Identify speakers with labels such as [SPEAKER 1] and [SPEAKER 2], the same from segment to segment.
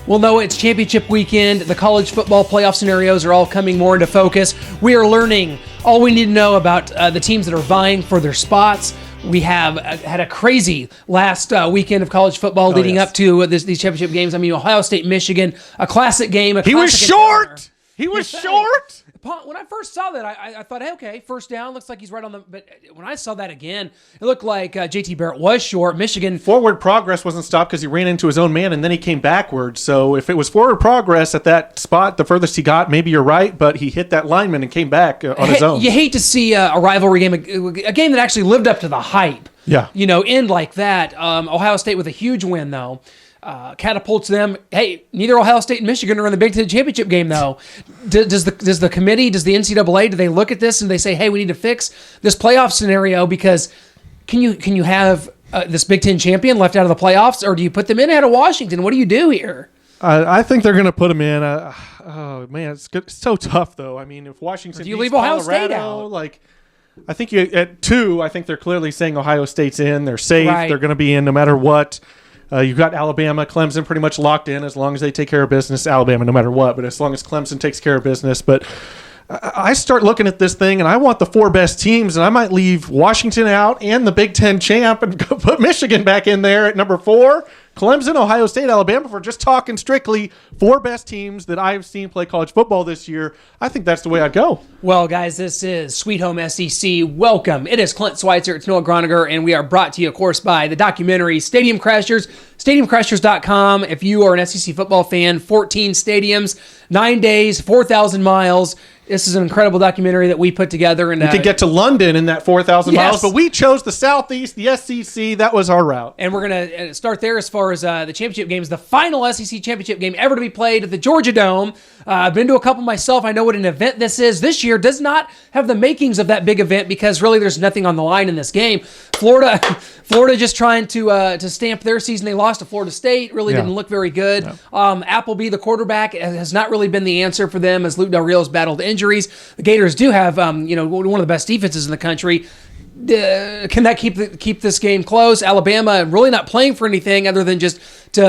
[SPEAKER 1] Well, no, it's championship weekend. The college football playoff scenarios are all coming more into focus. We are learning all we need to know about the teams that are vying for their spots. We have had a crazy last weekend of college football leading up to these championship games. I mean, Ohio State, Michigan, a classic game.
[SPEAKER 2] He was short. He was short.
[SPEAKER 1] When I first saw that, I thought, hey, okay, first down, looks like he's right on the... But when I saw that again, it looked like JT Barrett was short. Michigan...
[SPEAKER 2] Forward progress wasn't stopped because he ran into his own man, and then he came backwards. So if it was forward progress at that spot, the furthest he got, maybe you're right, but he hit that lineman and came back on his own.
[SPEAKER 1] You hate to see a rivalry game, a game that actually lived up to the hype.
[SPEAKER 2] Yeah.
[SPEAKER 1] End like that. Ohio State with a huge win, though. Catapults them. Hey, neither Ohio State and Michigan are in the Big Ten championship game, though. Does the committee, does the NCAA, do they look at this and they say, hey, we need to fix this playoff scenario because can you have this Big Ten champion left out of the playoffs, or do you put them in ahead of Washington? What do you do here?
[SPEAKER 2] I think they're going to put them in. Oh man, it's so tough though. I mean, if Washington,
[SPEAKER 1] do you leave Ohio State out?
[SPEAKER 2] I think at 2, I think they're clearly saying Ohio State's in. They're safe.
[SPEAKER 1] Right.
[SPEAKER 2] They're going to be in no matter what. You've got Alabama, Clemson pretty much locked in as long as they take care of business. Alabama, no matter what, but as long as Clemson takes care of business. But I start looking at this thing, and I want the 4 best teams, and I might leave Washington out and the Big Ten champ and go put Michigan back in there at number 4. Clemson, Ohio State, Alabama, for just talking strictly 4 best teams that I've seen play college football this year. I think that's the way I'd go.
[SPEAKER 1] Well, guys, this is Sweet Home SEC. Welcome. It is Clint Schweitzer. It's Noah Groniger, and we are brought to you, of course, by the documentary Stadium Crashers, stadiumcrashers.com. If you are an SEC football fan, 14 stadiums, 9 days, 4,000 miles. This is an incredible documentary that we put together. And
[SPEAKER 2] we could get to London in that 4,000
[SPEAKER 1] yes.
[SPEAKER 2] miles, but we chose the Southeast, the SEC. That was our route.
[SPEAKER 1] And we're going to start there as far as the championship games. The final SEC championship game ever to be played at the Georgia Dome. I've been to a couple myself. I know what an event this is. This year does not have the makings of that big event because really there's nothing on the line in this game. Florida just trying to stamp their season. They lost to Florida State. Really didn't look very good. No. Appleby, the quarterback, has not really been the answer for them as Luke Del Rio's battled injuries. The Gators do have one of the best defenses in the country. Can that keep this game close? Alabama really not playing for anything other than just to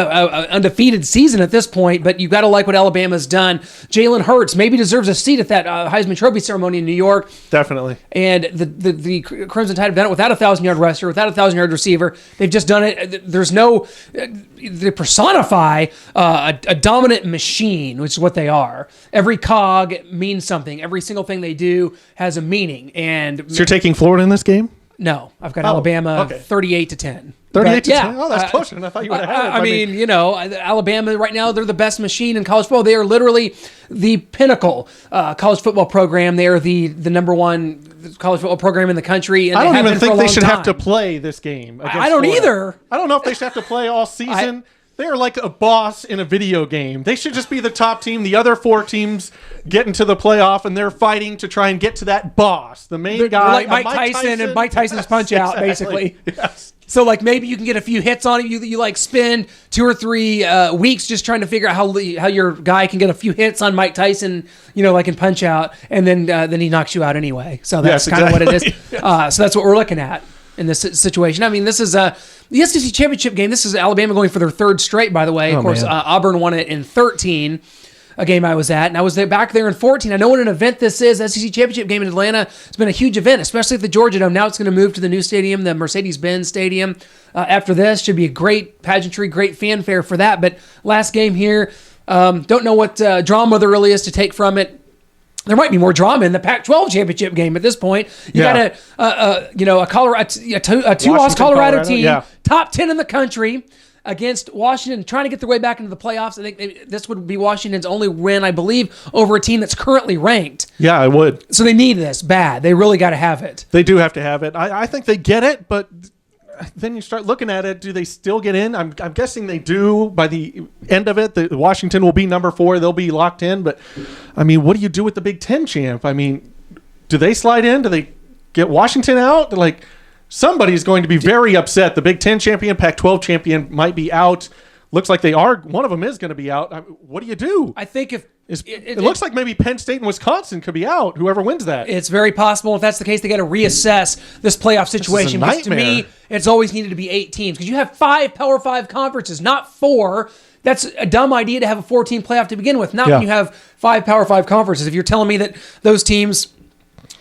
[SPEAKER 1] undefeated season at this point, but you've got to like what Alabama's done. Jalen Hurts maybe deserves a seat at that Heisman Trophy ceremony in New York.
[SPEAKER 2] Definitely.
[SPEAKER 1] And the Crimson Tide have done it without a 1,000-yard rusher, without a 1,000-yard receiver. They've just done it. There's no... They personify a dominant machine, which is what they are. Every cog means something. Every single thing they do has a meaning. And
[SPEAKER 2] so you're taking Florida in this game?
[SPEAKER 1] No, I've got Alabama 38-10.
[SPEAKER 2] 38 to 10? Oh, that's closer than I thought you would have had.
[SPEAKER 1] I mean, Alabama right now, they're the best machine in college football. They are literally the pinnacle college football program. They are the number one college football program in the country. And
[SPEAKER 2] I don't even think they should have to play this game against
[SPEAKER 1] I don't
[SPEAKER 2] Florida.
[SPEAKER 1] Either.
[SPEAKER 2] I don't know if they should have to play all season. They're like a boss in a video game. They should just be the top team. The other 4 teams get into the playoff, and they're fighting to try and get to that boss, the main guy.
[SPEAKER 1] Like Mike Tyson and Mike Tyson's Punch-Out, basically.
[SPEAKER 2] Yes.
[SPEAKER 1] So, maybe you can get a few hits on it. You spend 2 or 3 weeks just trying to figure out how your guy can get a few hits on Mike Tyson, like in Punch-Out, and then he knocks you out anyway. So that's kind of what it is. Yes. So that's what we're looking at in this situation. I mean, this is the SEC championship game. This is Alabama going for their 3rd straight, by the way. Of course, Auburn won it in 13, a game I was at, and I was back there in 14. I know what an event this is. SEC championship game in Atlanta. It's been a huge event, especially at the Georgia Dome. Now it's going to move to the new stadium, the Mercedes-Benz Stadium. After this, should be a great pageantry, great fanfare for that. But last game here, don't know what drama there really is to take from it. There might be more drama in the Pac-12 championship game at this point. You got a two-loss Colorado team, top 10 in the country, against Washington, trying to get their way back into the playoffs. I think this would be Washington's only win, I believe, over a team that's currently ranked.
[SPEAKER 2] Yeah, I would.
[SPEAKER 1] So they need this bad. They really got to have it.
[SPEAKER 2] They do have to have it. I think they get it, but then you start looking at it. Do they still get in? I'm guessing they do by the end of it. The Washington will be number 4. They'll be locked in. But, I mean, what do you do with the Big Ten champ? I mean, do they slide in? Do they get Washington out? Somebody's going to be very upset. The Big Ten champion, Pac-12 champion might be out. Looks like they are. One of them is going to be out. What do you do?
[SPEAKER 1] I think if
[SPEAKER 2] it looks like maybe Penn State and Wisconsin could be out, whoever wins that.
[SPEAKER 1] It's very possible. If that's the case, they got to reassess this playoff situation.
[SPEAKER 2] This is a nightmare.
[SPEAKER 1] To me, it's always needed to be 8 teams because you have 5 Power 5 conferences, not 4. That's a dumb idea to have a 14 playoff to begin with. Not when you have 5 Power 5 conferences. If you're telling me that those teams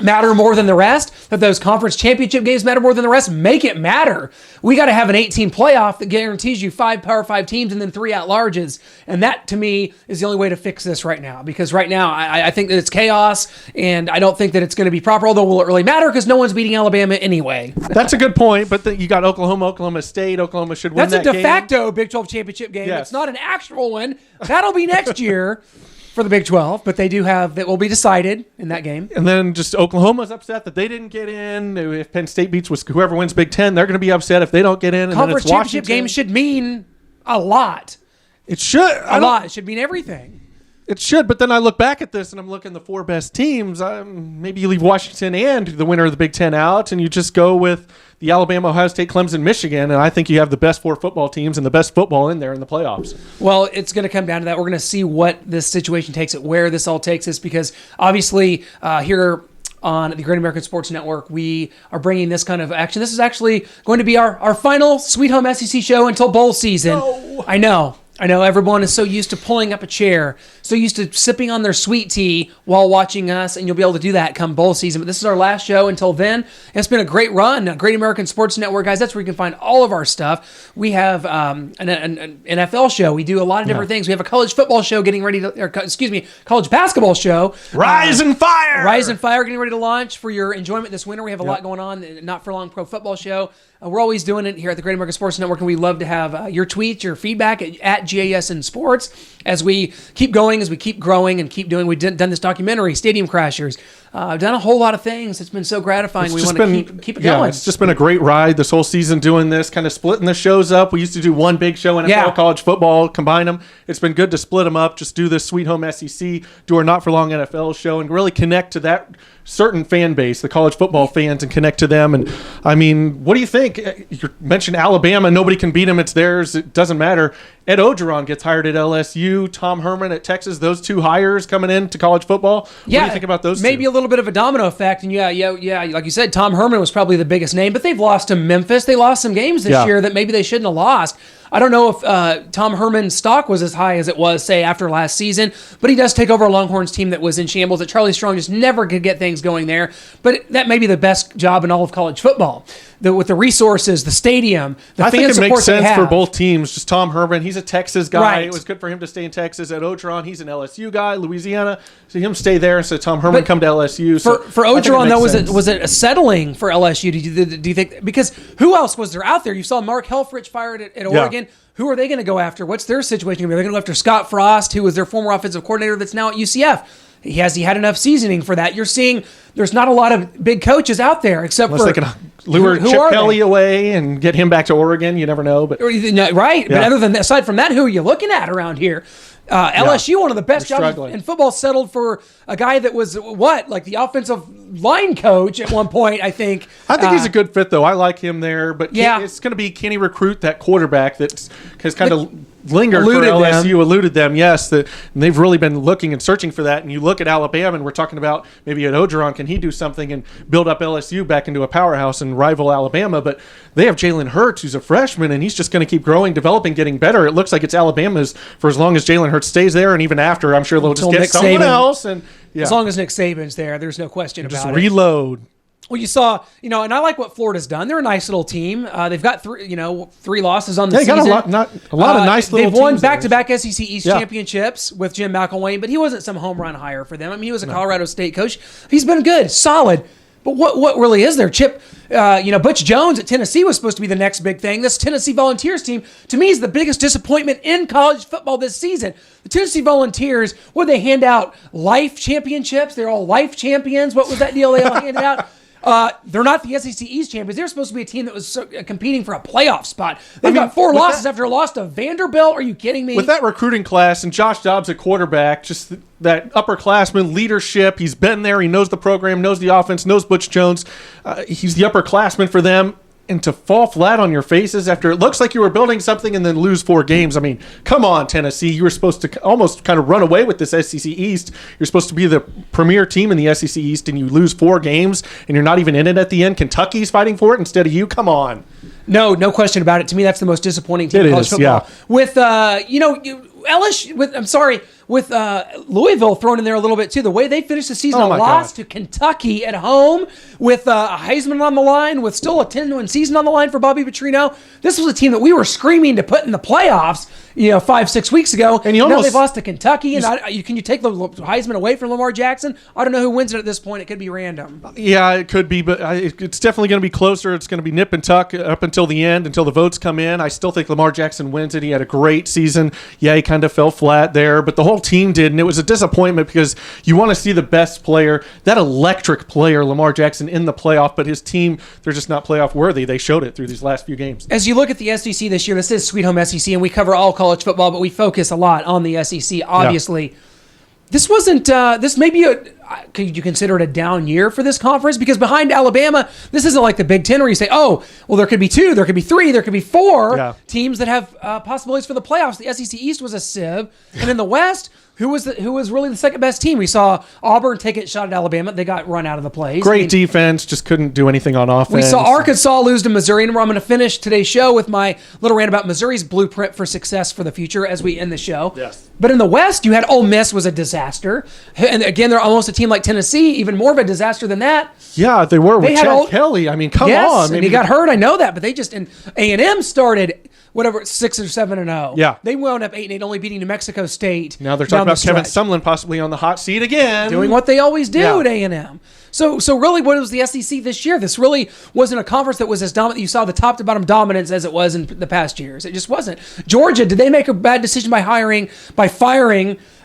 [SPEAKER 1] matter more than the rest, that those conference championship games matter more than the rest, make it matter. We got to have an 18 playoff that guarantees you 5 Power 5 teams and then 3 at-larges. And that, to me, is the only way to fix this right now. Because right now, I think that it's chaos, and I don't think that it's going to be proper, although will it really matter because no one's beating Alabama anyway.
[SPEAKER 2] That's a good point, but you got Oklahoma State. Oklahoma should win
[SPEAKER 1] That's
[SPEAKER 2] that
[SPEAKER 1] a de facto Big 12 championship game.
[SPEAKER 2] Yes.
[SPEAKER 1] It's not an actual one. That'll be next year for the Big 12, but they do have, that will be decided in that game.
[SPEAKER 2] And then just Oklahoma's upset that they didn't get in. If Penn State beats whoever wins Big 10, they're going to be upset if they don't get in. And
[SPEAKER 1] Conference
[SPEAKER 2] then it's
[SPEAKER 1] championship
[SPEAKER 2] Washington.
[SPEAKER 1] games should mean a lot.
[SPEAKER 2] It should.
[SPEAKER 1] A lot. It should mean everything.
[SPEAKER 2] It should, but then I look back at this and I'm looking at the 4 best teams. Maybe you leave Washington and the winner of the Big 10 out, and you just go with the Alabama, Ohio State, Clemson, Michigan, and I think you have the best 4 football teams and the best football in there in the playoffs.
[SPEAKER 1] Well, it's going to come down to that. We're going to see what this situation takes it, where this all takes us, because obviously here on the Great American Sports Network, we are bringing this kind of action. This is actually going to be our final Sweet Home SEC show until bowl season.
[SPEAKER 2] No.
[SPEAKER 1] I know everyone is so used to pulling up a chair, so used to sipping on their sweet tea while watching us, and you'll be able to do that come bowl season. But this is our last show until then. It's been a great run. Great American Sports Network, guys. That's where you can find all of our stuff. We have an NFL show. We do a lot of different things. We have a college football show getting ready to, college basketball show.
[SPEAKER 2] Rise and Fire!
[SPEAKER 1] Rise and Fire getting ready to launch for your enjoyment this winter. We have a lot going on. Not for long pro football show. We're always doing it here at the Great American Sports Network, and we love to have your tweets, your feedback at GASN Sports as we keep going, as we keep growing and keep doing. We've done this documentary, Stadium Crashers. I've done a whole lot of things. It's been so gratifying. We want to keep it going.
[SPEAKER 2] It's just been a great ride this whole season doing this, kind of splitting the shows up. We used to do one big show, NFL, college football, combine them. It's been good to split them up, just do this Sweet Home SEC, do our Not For Long NFL show, and really connect to that certain fan base, the college football fans, and connect to them. And I mean, what do you think? You mentioned Alabama. Nobody can beat them. It's theirs. It doesn't matter. Ed Ogeron gets hired at LSU. Tom Herman at Texas. Those 2 hires coming into college football. What do you think about those
[SPEAKER 1] maybe
[SPEAKER 2] two?
[SPEAKER 1] A little bit of a domino effect. And yeah. Like you said, Tom Herman was probably the biggest name, but they've lost to Memphis. They lost some games this year that maybe they shouldn't have lost. I don't know if Tom Herman's stock was as high as it was, say, after last season, but he does take over a Longhorns team that was in shambles, that Charlie Strong just never could get things going there. But that may be the best job in all of college football. With the resources, the stadium, the fan support.
[SPEAKER 2] I think it makes sense
[SPEAKER 1] for
[SPEAKER 2] both teams. Just Tom Herman, he's a Texas guy.
[SPEAKER 1] Right.
[SPEAKER 2] It was good for him to stay in Texas. Ed Ogeron, he's an LSU guy, Louisiana. So him stay there instead of Tom Herman come to LSU. So
[SPEAKER 1] for Ogeron, though, was it a settling for LSU? Do you think? Because who else was there out there? You saw Mark Helfrich fired at Oregon. Who are they going to go after? What's their situation going to be? Are they going to go after Scott Frost, who was their former offensive coordinator that's now at UCF? Has he had enough seasoning for that? You're seeing there's not a lot of big coaches out there except
[SPEAKER 2] Unless
[SPEAKER 1] for
[SPEAKER 2] they can lure Chip Kelly away and get him back to Oregon. You never know. But
[SPEAKER 1] right. But other than that, aside from that, who are you looking at around here? LSU, one of the best jobs in football, settled for a guy that was like the offensive line coach at one point, I think.
[SPEAKER 2] I think he's a good fit, though. I like him there. But it's going to be, can he recruit that quarterback that has kind of lingered for LSU, eluded them, yes. And they've really been looking and searching for that. And you look at Alabama, and we're talking about maybe at Ogeron, can he do something and build up LSU back into a powerhouse and rival Alabama? But they have Jalen Hurts, who's a freshman, and he's just going to keep growing, developing, getting better. It looks like it's Alabama's for as long as Jalen Hurts stays there, and even after, I'm sure they'll just get someone else. And
[SPEAKER 1] as long as Nick Saban's there, there's no question about it.
[SPEAKER 2] Just reload.
[SPEAKER 1] Well, you saw, and I like what Florida's done. They're a nice little team. They've got three losses on the season.
[SPEAKER 2] They got a lot of nice little teams.
[SPEAKER 1] They've won back-to-back SEC East championships with Jim McElwain, but he wasn't some home run hire for them. I mean, he was a Colorado State coach. He's been good, solid. But what really is there? Chip, Butch Jones at Tennessee was supposed to be the next big thing. This Tennessee Volunteers team, to me, is the biggest disappointment in college football this season. The Tennessee Volunteers, would they hand out life championships? They're all life champions. What was that deal they all handed out? They're not the SEC East champions. They're supposed to be a team that was competing for a playoff spot. They've got 4 losses after a loss to Vanderbilt. Are you kidding me?
[SPEAKER 2] With that recruiting class and Josh Dobbs at quarterback, just that upperclassman leadership. He's been there. He knows the program, knows the offense, knows Butch Jones. He's the upperclassman for them. and to fall flat on your faces after it looks like you were building something and then lose 4 games. I mean, come on, Tennessee. You were supposed to almost kind of run away with this SEC East. You're supposed to be the premier team in the SEC East, and you lose 4 games, and you're not even in it at the end. Kentucky's fighting for it instead of you. Come on.
[SPEAKER 1] No question about it. To me, that's the most disappointing team in college football.
[SPEAKER 2] Yeah.
[SPEAKER 1] With LSU, with Louisville thrown in there a little bit too. The way they finished the season, lost to Kentucky at home with Heisman on the line, with still a 10-win season on the line for Bobby Petrino. This was a team that we were screaming to put in the playoffs, 5-6 weeks ago. And now they've lost to Kentucky. And can you take the Heisman away from Lamar Jackson? I don't know who wins it at this point. It could be random.
[SPEAKER 2] Yeah, it could be, but it's definitely going to be closer. It's going to be nip and tuck up until the end, until the votes come in. I still think Lamar Jackson wins it. He had a great season. Yeah, he kind of fell flat there, but the whole team did, and it was a disappointment because you want to see the best player, that electric player, Lamar Jackson, in the playoff, but his team, they're just not playoff worthy. They showed it through these last few games.
[SPEAKER 1] As you look at the SEC this year, this is Sweet Home SEC, and we cover all college football, but we focus a lot on the SEC, obviously. Yeah. This wasn't, this may be could you consider it a down year for this conference? Because behind Alabama, this isn't like the Big Ten where you say, oh, well, there could be 2, there could be 3, there could be 4 teams that have possibilities for the playoffs. The SEC East was a sieve. And in the West, who was really the second best team? We saw Auburn take a shot at Alabama. They got run out of the place.
[SPEAKER 2] Great defense, just couldn't do anything on offense.
[SPEAKER 1] We saw Arkansas lose to Missouri, and I'm going to finish today's show with my little rant about Missouri's blueprint for success for the future as we end the show.
[SPEAKER 2] Yes.
[SPEAKER 1] But in the West, you had Ole Miss was a disaster. And again, they're almost a team like Tennessee, even more of a disaster than that.
[SPEAKER 2] Yeah, they were with Chad Kelly. I mean, come on.
[SPEAKER 1] And he got hurt. I know that, but they just, and A&M started 6 or 7-0.
[SPEAKER 2] Yeah.
[SPEAKER 1] They wound up 8-8, only beating New Mexico State.
[SPEAKER 2] Now they're talking about Kevin Sumlin possibly on the hot seat again.
[SPEAKER 1] Doing what they always do at A&M. So really, what was the SEC this year? This really wasn't a conference that was as dominant. You saw the top to bottom dominance as it was in the past years. It just wasn't. Georgia, did they make a bad decision by firing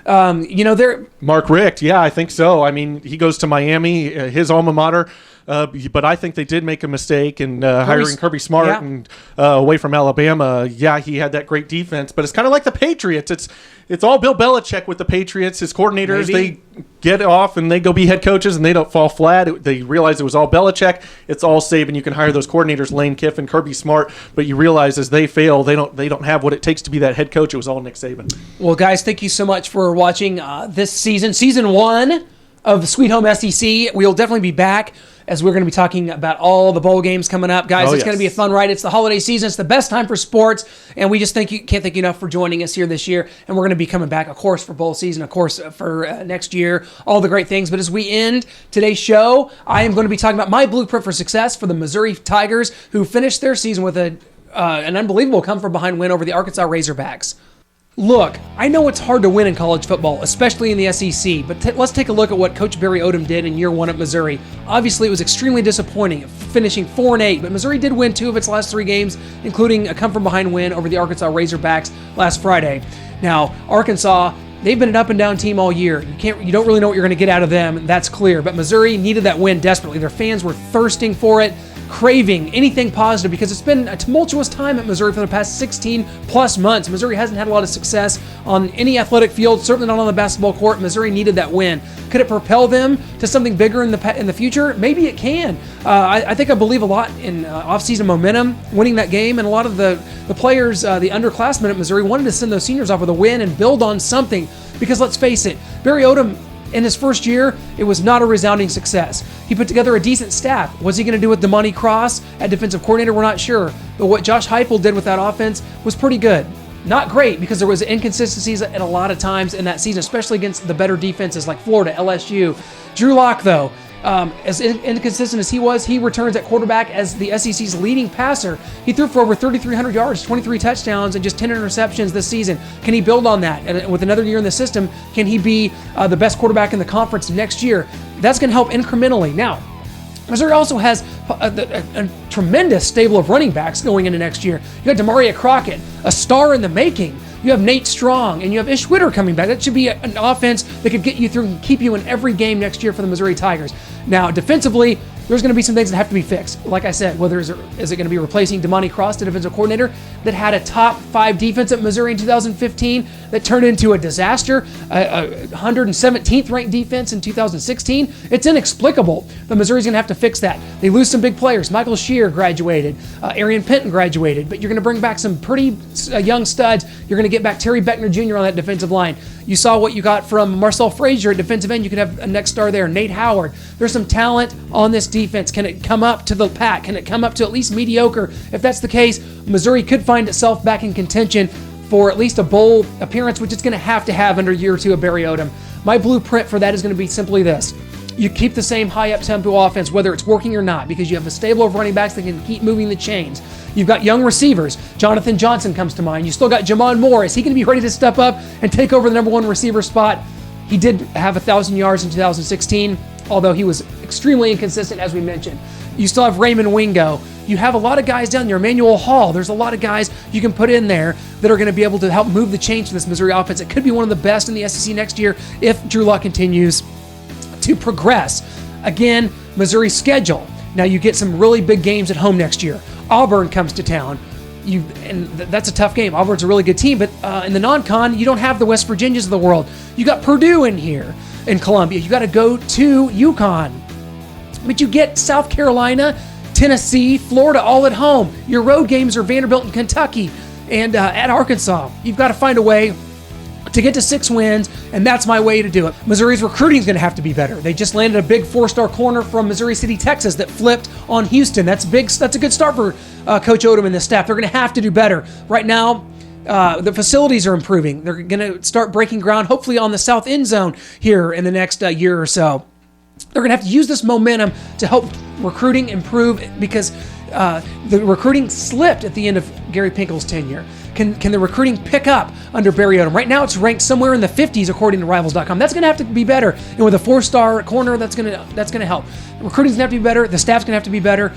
[SPEAKER 2] Mark Richt? Yeah, I think so. I mean, he goes to Miami, his alma mater. But I think they did make a mistake in hiring Kirby Smart and away from Alabama. Yeah, he had that great defense, but it's kind of like the Patriots. It's all Bill Belichick with the Patriots. His coordinators, they get off and they go be head coaches and they don't fall flat. They realize it was all Belichick. It's all Saban. You can hire those coordinators, Lane Kiffin, Kirby Smart, but you realize as they fail, they don't have what it takes to be that head coach. It was all Nick Saban.
[SPEAKER 1] Well, guys, thank you so much for watching this season 1 of the Sweet Home SEC. We'll definitely be back as we're going to be talking about all the bowl games coming up. Guys, it's going to be a fun ride. It's the holiday season. It's the best time for sports, and we just can't thank you enough for joining us here this year, and we're going to be coming back, of course, for bowl season, of course, for next year, all the great things. But as we end today's show, I am going to be talking about my blueprint for success for the Missouri Tigers, who finished their season with an unbelievable come-from-behind win over the Arkansas Razorbacks. Look, I know it's hard to win in college football, especially in the SEC, but let's take a look at what Coach Barry Odom did in year 1 at Missouri. Obviously, it was extremely disappointing, finishing 4-8, but Missouri did win 2 of its last 3 games, including a come-from-behind win over the Arkansas Razorbacks last Friday. Now, Arkansas, they've been an up-and-down team all year. You don't really know what you're going to get out of them, that's clear, but Missouri needed that win desperately. Their fans were thirsting for it, craving anything positive, because it's been a tumultuous time at Missouri for the past 16 plus months. Missouri hasn't had a lot of success on any athletic field, certainly not on the basketball court. Missouri needed that win. Could it propel them to something bigger in the future? Maybe it can. I believe a lot in off-season momentum, winning that game, and a lot of the players, the underclassmen at Missouri, wanted to send those seniors off with a win and build on something, because let's face it, Barry Odom, in his first year, it was not a resounding success. He put together a decent staff. What's he going to do with Damani Cross at defensive coordinator? We're not sure. But what Josh Heupel did with that offense was pretty good. Not great, because there was inconsistencies at a lot of times in that season, especially against the better defenses like Florida, LSU. Drew Lock, though, as inconsistent as he was, he returns at quarterback as the SEC's leading passer. He threw for over 3,300 yards, 23 touchdowns, and just 10 interceptions this season. Can he build on that? And with another year in the system, can he be the best quarterback in the conference next year? That's going to help incrementally. Now, Missouri also has a tremendous stable of running backs going into next year. You got Demaria Crockett, a star in the making. You have Nate Strong, and you have Ish Witter coming back. That should be an offense that could get you through and keep you in every game next year for the Missouri Tigers. Now, defensively, there's going to be some things that have to be fixed. Like I said, whether is it going to be replacing Damani Cross, the defensive coordinator that had a top 5 defense at Missouri in 2015 that turned into a disaster, a 117th ranked defense in 2016. It's inexplicable, but Missouri's going to have to fix that. They lose some big players. Michael Shear graduated. Arian Penton graduated, but you're going to bring back some pretty young studs. You're going to get back Terry Beckner Jr. on that defensive line. You saw what you got from Marcel Frazier at defensive end. You could have a next star there. Nate Howard. There's some talent on this defense. Can it come up to the pack? Can it come up to at least mediocre? If that's the case, Missouri could find itself back in contention for at least a bowl appearance, which it's going to have under year 2 of Barry Odom. My blueprint for that is going to be simply this. You keep the same high up-tempo offense, whether it's working or not, because you have a stable of running backs that can keep moving the chains. You've got young receivers. Jonathan Johnson comes to mind. You still got Jamon Moore. Is he going to be ready to step up and take over the number 1 receiver spot? He did have 1,000 yards in 2016, although he was extremely inconsistent, as we mentioned. You still have Raymond Wingo. You have a lot of guys down there. Emmanuel Hall. There's a lot of guys you can put in there that are going to be able to help move the chains for this Missouri offense. It could be one of the best in the SEC next year if Drew Lock continues to progress. Again, Missouri's schedule. Now you get some really big games at home next year. Auburn comes to town. That's a tough game. Auburn's a really good team, but in the non-con, you don't have the West Virginias of the world. You got Purdue in here, in Columbia. You got to go to UConn. But you get South Carolina, Tennessee, Florida all at home. Your road games are Vanderbilt and Kentucky and at Arkansas. You've got to find a way to get to 6 wins, and that's my way to do it. Missouri's recruiting is going to have to be better. They just landed a big 4-star corner from Missouri City, Texas that flipped on Houston. That's big. That's a good start for Coach Odom and the staff. They're going to have to do better. Right now, the facilities are improving. They're going to start breaking ground, hopefully on the south end zone here in the next year or so. They're going to have to use this momentum to help recruiting improve because the recruiting slipped at the end of Gary Pinkel's tenure. Can the recruiting pick up under Barry Odom? Right now, it's ranked somewhere in the 50s according to Rivals.com. That's going to have to be better, and with a 4-star corner, that's going to help. Recruiting's going to have to be better. The staff's going to have to be better.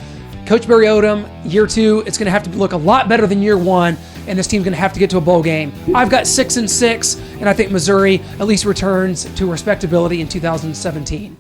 [SPEAKER 1] Coach Barry Odom, year 2, it's going to have to look a lot better than year 1, and this team's going to have to get to a bowl game. I've got 6-6, and I think Missouri at least returns to respectability in 2017.